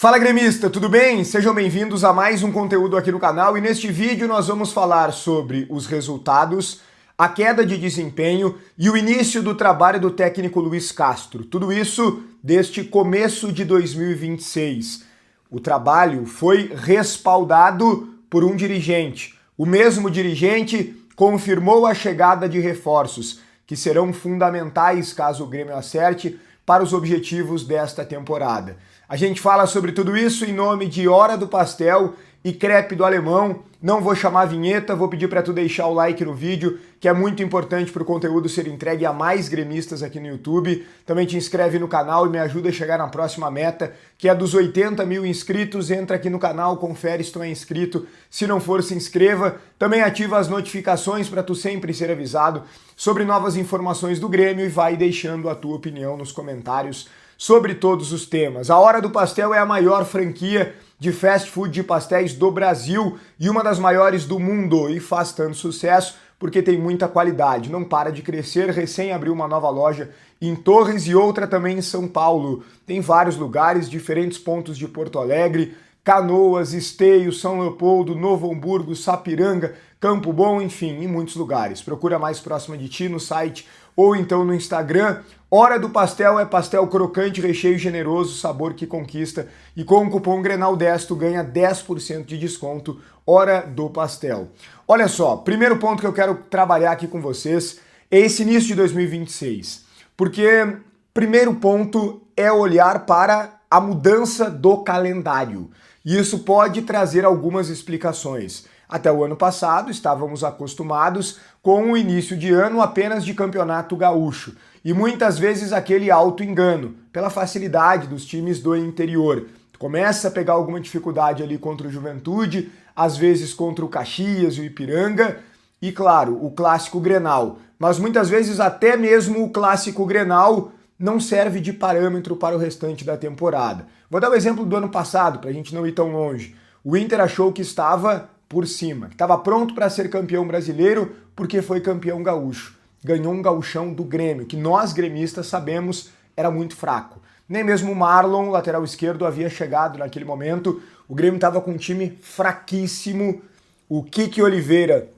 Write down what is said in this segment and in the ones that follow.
Fala gremista, tudo bem? Sejam bem-vindos a mais um conteúdo aqui no canal e neste vídeo nós vamos falar sobre os resultados, a queda de desempenho e o início do trabalho do técnico Luiz Castro. Tudo isso deste começo de 2026. O trabalho foi respaldado por um dirigente. O mesmo dirigente confirmou a chegada de reforços, que serão fundamentais caso o Grêmio acerte para os objetivos desta temporada. A gente fala sobre tudo isso em nome de Hora do Pastel e Crepe do Alemão. Não vou chamar a vinheta, vou pedir para tu deixar o like no vídeo, que é muito importante para o conteúdo ser entregue a mais gremistas aqui no YouTube. Também te inscreve no canal e me ajuda a chegar na próxima meta, que é dos 80 mil inscritos. Entra aqui no canal, confere se tu é inscrito. Se não for, se inscreva. Também ativa as notificações para tu sempre ser avisado sobre novas informações do Grêmio e vai deixando a tua opinião nos comentários sobre todos os temas. A Hora do Pastel é a maior franquia de fast food de pastéis do Brasil e uma das maiores do mundo, e faz tanto sucesso porque tem muita qualidade, não para de crescer, recém abriu uma nova loja em Torres e outra também em São Paulo. Tem vários lugares, diferentes pontos de Porto Alegre, Canoas, Esteio, São Leopoldo, Novo Hamburgo, Sapiranga, Campo Bom, enfim, em muitos lugares. Procura mais próxima de ti no site ou então no Instagram. Hora do Pastel é pastel crocante, recheio generoso, sabor que conquista. E com o cupom GRENAL10 tu ganha 10% de desconto. Hora do Pastel. Olha só, primeiro ponto que eu quero trabalhar aqui com vocês é esse início de 2026. Porque primeiro ponto é olhar para a mudança do calendário. E isso pode trazer algumas explicações. Até o ano passado estávamos acostumados com o início de ano apenas de campeonato gaúcho. E muitas vezes aquele auto-engano, pela facilidade dos times do interior. Tu começa a pegar alguma dificuldade ali contra o Juventude, às vezes contra o Caxias e o Ipiranga, e claro, o clássico Grenal. Mas muitas vezes até mesmo o clássico Grenal não serve de parâmetro para o restante da temporada. Vou dar o exemplo do ano passado, para a gente não ir tão longe. O Inter achou que estava por cima, que estava pronto para ser campeão brasileiro porque foi campeão gaúcho. Ganhou um gauchão do Grêmio, que nós gremistas sabemos era muito fraco. Nem mesmo o Marlon, lateral esquerdo, havia chegado naquele momento. O Grêmio estava com um time fraquíssimo. O Kiki Oliveira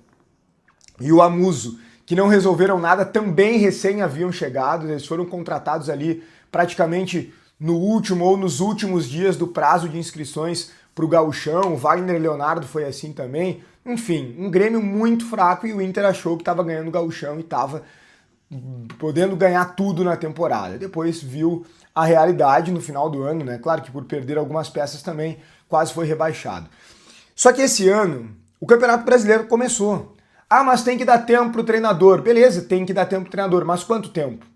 e o Amuso, que não resolveram nada, também recém haviam chegado. Eles foram contratados ali praticamente no último ou nos últimos dias do prazo de inscrições para o gauchão. O Wagner Leonardo foi assim também. Enfim, um Grêmio muito fraco e o Inter achou que estava ganhando o gauchão e estava podendo ganhar tudo na temporada. Depois viu a realidade no final do ano, né? Claro que por perder algumas peças também quase foi rebaixado. Só que esse ano o Campeonato Brasileiro começou. Ah, mas tem que dar tempo pro treinador. Beleza, tem que dar tempo pro treinador, mas quanto tempo?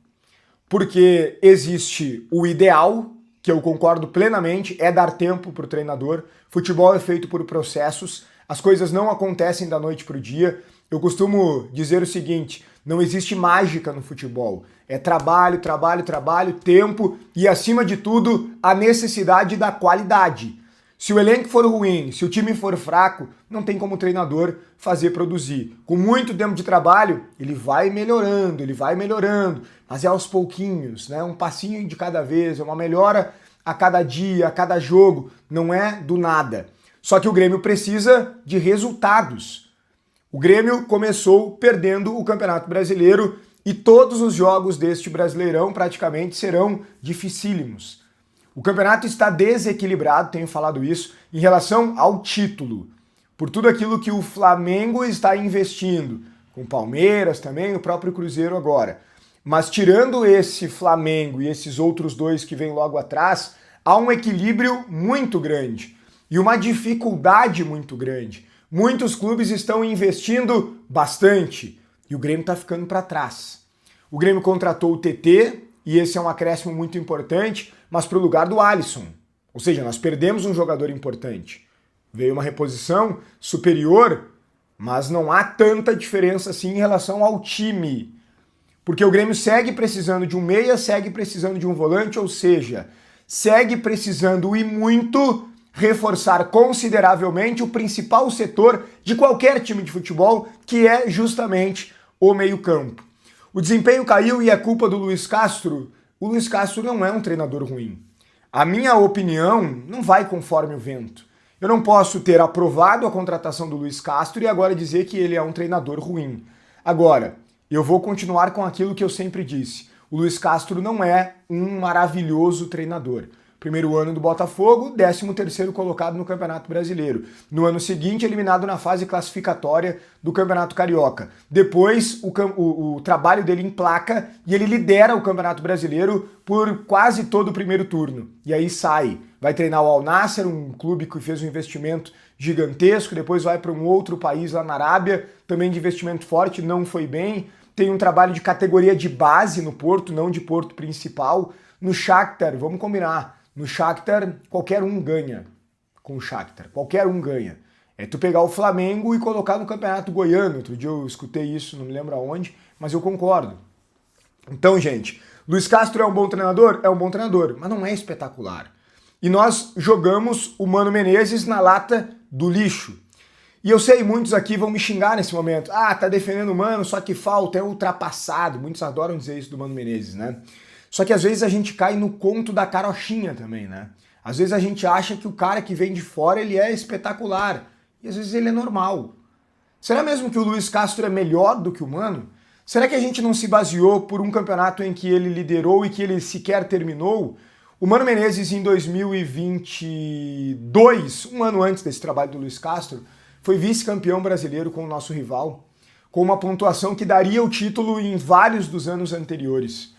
Porque existe o ideal, que eu concordo plenamente, é dar tempo pro treinador. Futebol é feito por processos. As coisas não acontecem da noite para o dia. Eu costumo dizer o seguinte, não existe mágica no futebol. É trabalho, trabalho, trabalho, tempo e, acima de tudo, a necessidade da qualidade. Se o elenco for ruim, se o time for fraco, não tem como o treinador fazer produzir. Com muito tempo de trabalho, ele vai melhorando, mas é aos pouquinhos, né? Um passinho de cada vez, é uma melhora a cada dia, a cada jogo, não é do nada. Só que o Grêmio precisa de resultados. O Grêmio começou perdendo o Campeonato Brasileiro e todos os jogos deste Brasileirão praticamente serão dificílimos. O campeonato está desequilibrado, tenho falado isso, em relação ao título. Por tudo aquilo que o Flamengo está investindo, com o Palmeiras também, o próprio Cruzeiro agora. Mas tirando esse Flamengo e esses outros dois que vêm logo atrás, há um equilíbrio muito grande. E uma dificuldade muito grande. Muitos clubes estão investindo bastante e o Grêmio está ficando para trás. O Grêmio contratou o TT e esse é um acréscimo muito importante, mas para o lugar do Alisson. Ou seja, nós perdemos um jogador importante. Veio uma reposição superior, mas não há tanta diferença assim em relação ao time. Porque o Grêmio segue precisando de um meia, segue precisando de um volante, ou seja, segue precisando e muito reforçar consideravelmente o principal setor de qualquer time de futebol, que é justamente o meio-campo. O desempenho caiu e é culpa do Luiz Castro? O Luiz Castro não é um treinador ruim. A minha opinião não vai conforme o vento. Eu não posso ter aprovado a contratação do Luiz Castro e agora dizer que ele é um treinador ruim. Agora, eu vou continuar com aquilo que eu sempre disse. O Luiz Castro não é um maravilhoso treinador. Primeiro ano do Botafogo, 13º colocado no Campeonato Brasileiro. No ano seguinte, eliminado na fase classificatória do Campeonato Carioca. Depois, o trabalho dele emplaca e ele lidera o Campeonato Brasileiro por quase todo o primeiro turno. E aí sai. Vai treinar o Al Nassr, um clube que fez um investimento gigantesco, depois vai para um outro país lá na Arábia, também de investimento forte, não foi bem. Tem um trabalho de categoria de base no Porto, não de Porto principal. No Shakhtar, vamos combinar, no Shakhtar qualquer um ganha com o Shakhtar, qualquer um ganha. É tu pegar o Flamengo e colocar no Campeonato Goiano. Outro dia eu escutei isso, não me lembro aonde, mas eu concordo. Então, gente, Luiz Castro é um bom treinador? É um bom treinador, mas não é espetacular. E nós jogamos o Mano Menezes na lata do lixo. E eu sei, muitos aqui vão me xingar nesse momento. Ah, tá defendendo o Mano, só que falta, é ultrapassado. Muitos adoram dizer isso do Mano Menezes, né? Só que às vezes a gente cai no conto da carochinha também, né? Às vezes a gente acha que o cara que vem de fora, ele é espetacular. E às vezes ele é normal. Será mesmo que o Luiz Castro é melhor do que o Mano? Será que a gente não se baseou por um campeonato em que ele liderou e que ele sequer terminou? O Mano Menezes, em 2022, um ano antes desse trabalho do Luiz Castro, foi vice-campeão brasileiro com o nosso rival, com uma pontuação que daria o título em vários dos anos anteriores.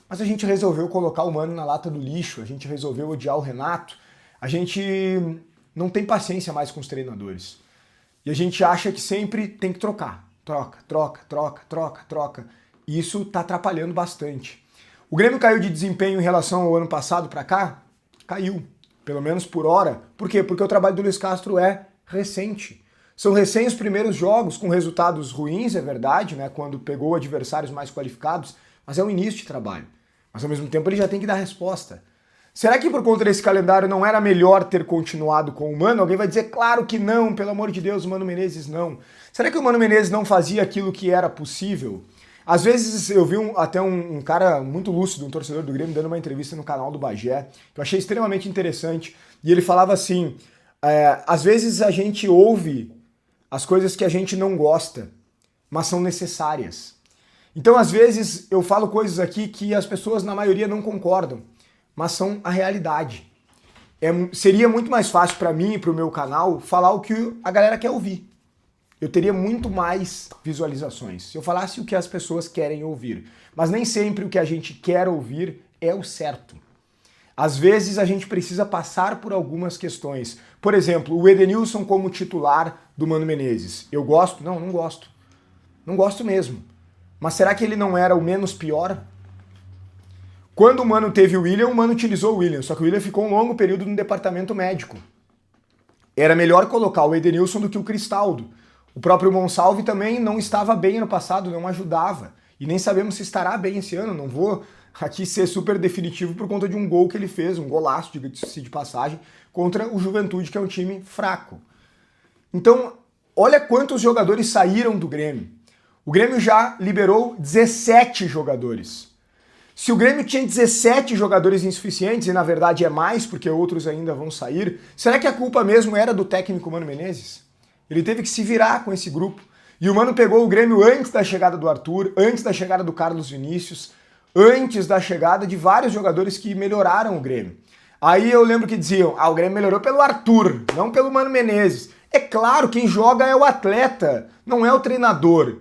Mas a gente resolveu colocar o Mano na lata do lixo, a gente resolveu odiar o Renato, a gente não tem paciência mais com os treinadores. E a gente acha que sempre tem que trocar. Troca, troca, troca, troca, troca. E isso tá atrapalhando bastante. O Grêmio caiu de desempenho em relação ao ano passado para cá? Caiu, pelo menos por hora. Por quê? Porque o trabalho do Luiz Castro é recente. São recém os primeiros jogos, com resultados ruins, é verdade, né? Quando pegou adversários mais qualificados, mas é o início de trabalho. Mas ao mesmo tempo ele já tem que dar resposta. Será que por conta desse calendário não era melhor ter continuado com o Mano? Alguém vai dizer, claro que não, pelo amor de Deus, o Mano Menezes não. Será que o Mano Menezes não fazia aquilo que era possível? Às vezes eu vi até um cara muito lúcido, um torcedor do Grêmio, dando uma entrevista no canal do Bagé, que eu achei extremamente interessante, e ele falava assim, às vezes a gente ouve as coisas que a gente não gosta, mas são necessárias. Então às vezes eu falo coisas aqui que as pessoas na maioria não concordam, mas são a realidade. Seria muito mais fácil para mim e para o meu canal falar o que a galera quer ouvir. Eu teria muito mais visualizações se eu falasse o que as pessoas querem ouvir. Mas nem sempre o que a gente quer ouvir é o certo. Às vezes a gente precisa passar por algumas questões. Por exemplo, o Edenilson como titular do Mano Menezes. Eu gosto? Não, não gosto. Não gosto mesmo. Mas será que ele não era o menos pior? Quando o Mano teve o Mano utilizou o William, só que o William ficou um longo período no departamento médico. Era melhor colocar o Edenilson do que o Cristaldo. O próprio Monsalve também não estava bem ano passado, não ajudava. E nem sabemos se estará bem esse ano. Não vou aqui ser super definitivo por conta de um gol que ele fez, um golaço, diga-se de passagem, contra o Juventude, que é um time fraco. Então, olha quantos jogadores saíram do Grêmio. O Grêmio já liberou 17 jogadores. Se o Grêmio tinha 17 jogadores insuficientes, e na verdade é mais, porque outros ainda vão sair, será que a culpa mesmo era do técnico Mano Menezes? Ele teve que se virar com esse grupo. E o Mano pegou o Grêmio antes da chegada do Arthur, antes da chegada do Carlos Vinícius, antes da chegada de vários jogadores que melhoraram o Grêmio. Aí eu lembro que diziam, o Grêmio melhorou pelo Arthur, não pelo Mano Menezes. É claro, quem joga é o atleta, não é o treinador.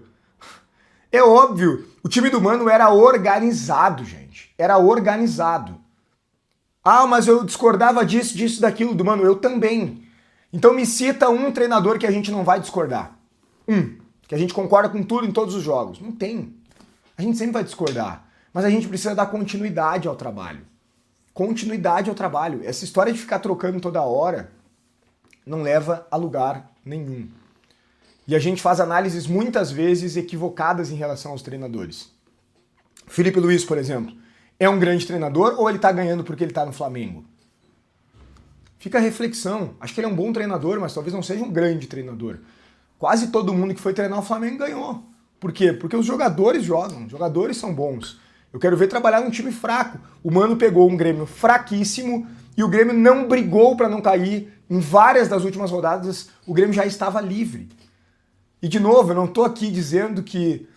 É óbvio, o time do Mano era organizado, gente. Era organizado. Ah, mas eu discordava disso, daquilo do Mano. Eu também. Então me cita um treinador que a gente não vai discordar. Que a gente concorda com tudo em todos os jogos. Não tem. A gente sempre vai discordar. Mas a gente precisa dar continuidade ao trabalho. Continuidade ao trabalho. Essa história de ficar trocando toda hora não leva a lugar nenhum. E a gente faz análises muitas vezes equivocadas em relação aos treinadores. Felipe Luiz, por exemplo, é um grande treinador ou ele tá ganhando porque ele tá no Flamengo? Fica a reflexão. Acho que ele é um bom treinador, mas talvez não seja um grande treinador. Quase todo mundo que foi treinar o Flamengo ganhou. Por quê? Porque os jogadores jogam, os jogadores são bons. Eu quero ver trabalhar num time fraco. O Mano pegou um Grêmio fraquíssimo e o Grêmio não brigou para não cair. Em várias das últimas rodadas, o Grêmio já estava livre. E de novo, eu não estou aqui dizendo que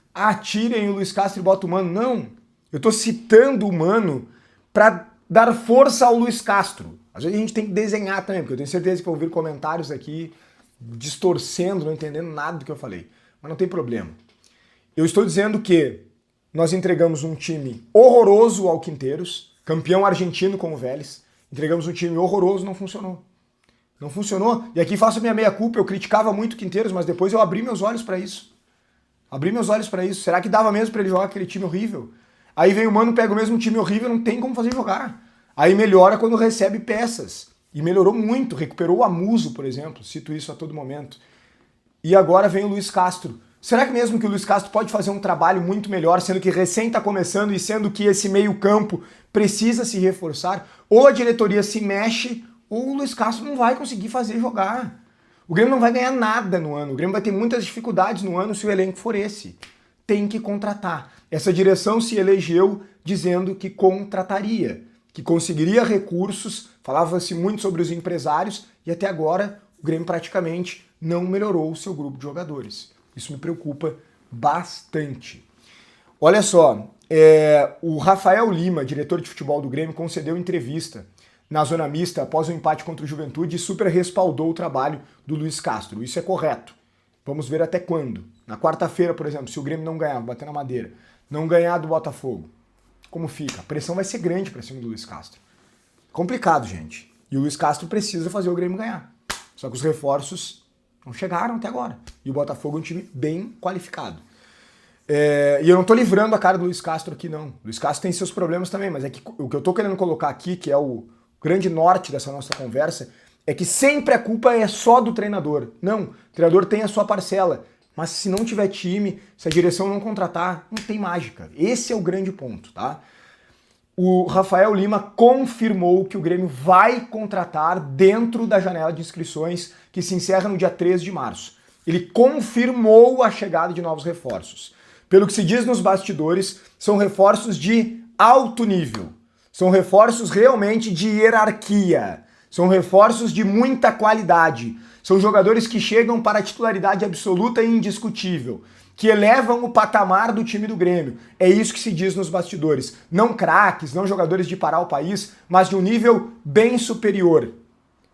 tirem o Luiz Castro e botem o Mano. Não. Eu estou citando o Mano para dar força ao Luiz Castro. Às vezes a gente tem que desenhar também, porque eu tenho certeza que vou ouvir comentários aqui distorcendo, não entendendo nada do que eu falei. Mas não tem problema. Eu estou dizendo que nós entregamos um time horroroso ao Quinteiros, campeão argentino com o Vélez. Entregamos um time horroroso, não funcionou. Não funcionou. E aqui faço a minha meia-culpa, eu criticava muito o Quinteiros, mas depois eu abri meus olhos para isso. Abri meus olhos para isso. Será que dava mesmo para ele jogar aquele time horrível? Aí vem o Mano, pega o mesmo time horrível, não tem como fazer jogar. Aí melhora quando recebe peças. E melhorou muito, recuperou o Amuso, por exemplo, cito isso a todo momento. E agora vem o Luiz Castro. Será que mesmo que o Luiz Castro pode fazer um trabalho muito melhor, sendo que recém está começando e sendo que esse meio-campo precisa se reforçar? Ou a diretoria se mexe, ou o Luiz Castro não vai conseguir fazer jogar. O Grêmio não vai ganhar nada no ano. O Grêmio vai ter muitas dificuldades no ano se o elenco for esse. Tem que contratar. Essa direção se elegeu dizendo que contrataria, que conseguiria recursos, falava-se muito sobre os empresários e até agora o Grêmio praticamente não melhorou o seu grupo de jogadores. Isso me preocupa bastante. Olha só, o Rafael Lima, diretor de futebol do Grêmio, concedeu entrevista na zona mista após o empate contra o Juventude e super respaldou o trabalho do Luiz Castro. Isso é correto. Vamos ver até quando. Na quarta-feira, por exemplo, se o Grêmio não ganhar, bater na madeira, não ganhar do Botafogo, como fica? A pressão vai ser grande para cima do Luiz Castro. Complicado, gente. E o Luiz Castro precisa fazer o Grêmio ganhar. Só que os reforços não chegaram até agora. E o Botafogo é um time bem qualificado. E eu não tô livrando a cara do Luiz Castro aqui, não. O Luiz Castro tem seus problemas também, mas é que o que eu tô querendo colocar aqui, que é o grande norte dessa nossa conversa, é que sempre a culpa é só do treinador. Não, o treinador tem a sua parcela. Mas se não tiver time, se a direção não contratar, não tem mágica. Esse é o grande ponto, tá? O Rafael Lima confirmou que o Grêmio vai contratar dentro da janela de inscrições que se encerra no dia 13 de março. Ele confirmou a chegada de novos reforços. Pelo que se diz nos bastidores, são reforços de alto nível. São reforços realmente de hierarquia. São reforços de muita qualidade. São jogadores que chegam para a titularidade absoluta e indiscutível, que elevam o patamar do time do Grêmio. É isso que se diz nos bastidores. Não craques, não jogadores de parar o país, mas de um nível bem superior,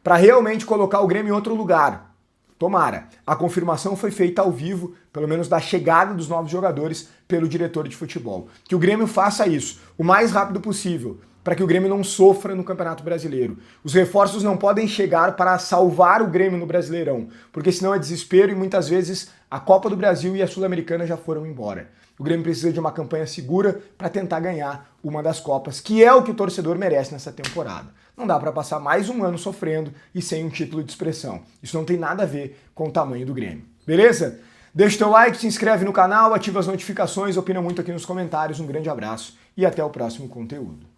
para realmente colocar o Grêmio em outro lugar. Tomara. A confirmação foi feita ao vivo, pelo menos da chegada dos novos jogadores, pelo diretor de futebol. Que o Grêmio faça isso o mais rápido possível, para que o Grêmio não sofra no Campeonato Brasileiro. Os reforços não podem chegar para salvar o Grêmio no Brasileirão, porque senão é desespero e muitas vezes a Copa do Brasil e a Sul-Americana já foram embora. O Grêmio precisa de uma campanha segura para tentar ganhar uma das Copas, que é o que o torcedor merece nessa temporada. Não dá para passar mais um ano sofrendo e sem um título de expressão. Isso não tem nada a ver com o tamanho do Grêmio. Beleza? Deixa o teu like, se inscreve no canal, ativa as notificações, opina muito aqui nos comentários. Um grande abraço e até o próximo conteúdo.